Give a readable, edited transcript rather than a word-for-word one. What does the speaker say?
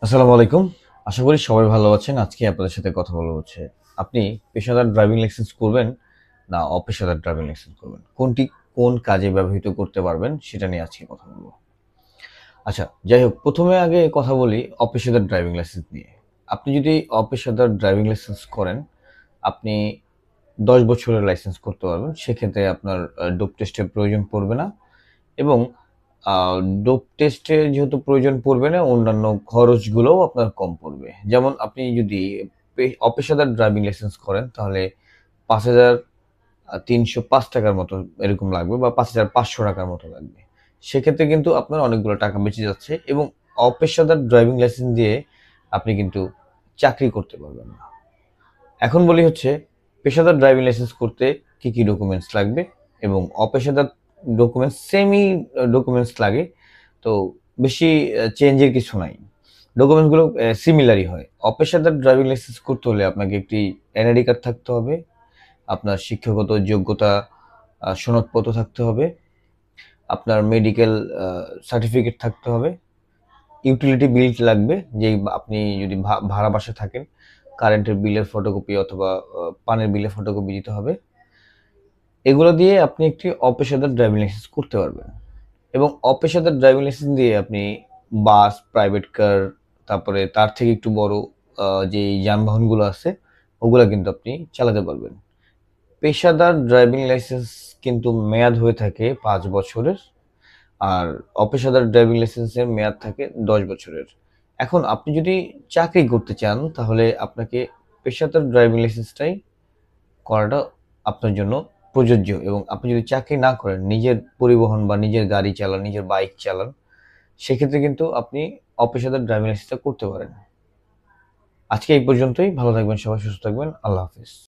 আসসালামু আলাইকুম। আশা করি সবাই ভালো আছেন। আজকে আপনাদের সাথে কথা বলা হচ্ছে। আপনি পেশাদার ড্রাইভিং লাইসেন্স করবেন না অপেশাদার ড্রাইভিং লাইসেন্স করবেন? কোনটি কোন কাজে ব্যবহৃত করতে পারবেন সেটা নিয়ে আজকে কথা বলব। আচ্ছা, যাই হোক ১ম এ আগে কথা বলি অপেশাদার ড্রাইভিং লাইসেন্স নিয়ে। আপনি যদি অপেশাদার ড্রাইভিং লাইসেন্স করেন, আপনি ১০ বছরের লাইসেন্স করতে পারবেন। সেক্ষেত্রে আপনার ডোপ টেস্টের প্রয়োজন পড়বে না এবং আ ডোপ টেস্টের যেহেতু প্রয়োজন পড়বে না, অন্যান্য খরচগুলোও আপনার কম পড়বে। যেমন আপনি যদি অপেশাদার ড্রাইভিং লাইসেন্স করেন তাহলে ৳৫,৩০৫ র মতো এরকম লাগবে বা ৳৫,৫০০ র মতো লাগবে। সেক্ষেত্রে কিন্তু আপনার অনেকগুলো টাকা বেঁচে যাচ্ছে এবং অপেশাদার ড্রাইভিং লাইসেন্স দিয়ে আপনি কিন্তু চাকরি করতে পারবেন না। এখন বলি হচ্ছে পেশাদার ড্রাইভিং লাইসেন্স করতে কি ডকুমেন্টস লাগবে এবং অপেশাদার ডকুমেন্টস সেমই ডকুমেন্টস লাগে। তো বেশি চেঞ্জের কিছু নাই। ডকুমেন্টসগুলো সিমিলারই হয়। অপেশাদার ড্রাইভিং লাইসেন্স করতে হলে আপনাকে একটি এনআইডি কার্ড থাকতে হবে, আপনার শিক্ষাগত যোগ্যতা সনদপত্র থাকতে হবে, আপনার মেডিকেল আ সার্টিফিকেট থাকতে হবে, ইউটিলিটি বিল লাগবে যেই আপনি যদি ভাড়া বাসায় থাকেন, কারেন্টের বিলের ফটোকপি অথবা পানির বিলের ফটোকপি দিতে হবে। এগুলো দিয়ে আপনি একটি অপেশাদার ড্রাইভিং লাইসেন্স করতে পারবেন এবং অপেশাদার ড্রাইভিং লাইসেন্স দিয়ে আপনি বাস, প্রাইভেট কার, তারপরে তার থেকে একটু বড় যেই যানবাহনগুলো আছে, ওগুলা কিন্তু আপনি চালাতে পারবেন। পেশাদার ড্রাইভিং লাইসেন্স কিন্তু মেয়াদ হয়ে থাকে ৫ বছরের। আর অপেশাদার ড্রাইভিং লাইসেন্সের মেয়াদ থাকে ১০ বছরের। এখন আপনি যদি চাকরি করতে চান তাহলে আপনাকে পেশাদার ড্রাইভিং লাইসেন্সটাই করাটা আপনার জন্য প্রযোজ্য এবং আপনি যদি চাকরি না করেন, নিজের পরিবহন বা নিজের গাড়ি চালান, নিজের বাইক চালান, সেক্ষেত্রে কিন্তু আপনি অপেশাদার ড্রাইভিং লাইসেন্সটা করতে পারেন। আজকে এই পর্যন্তই। ভালো থাকবেন সবাই, সুস্থ থাকবেন। আল্লাহ হাফেজ।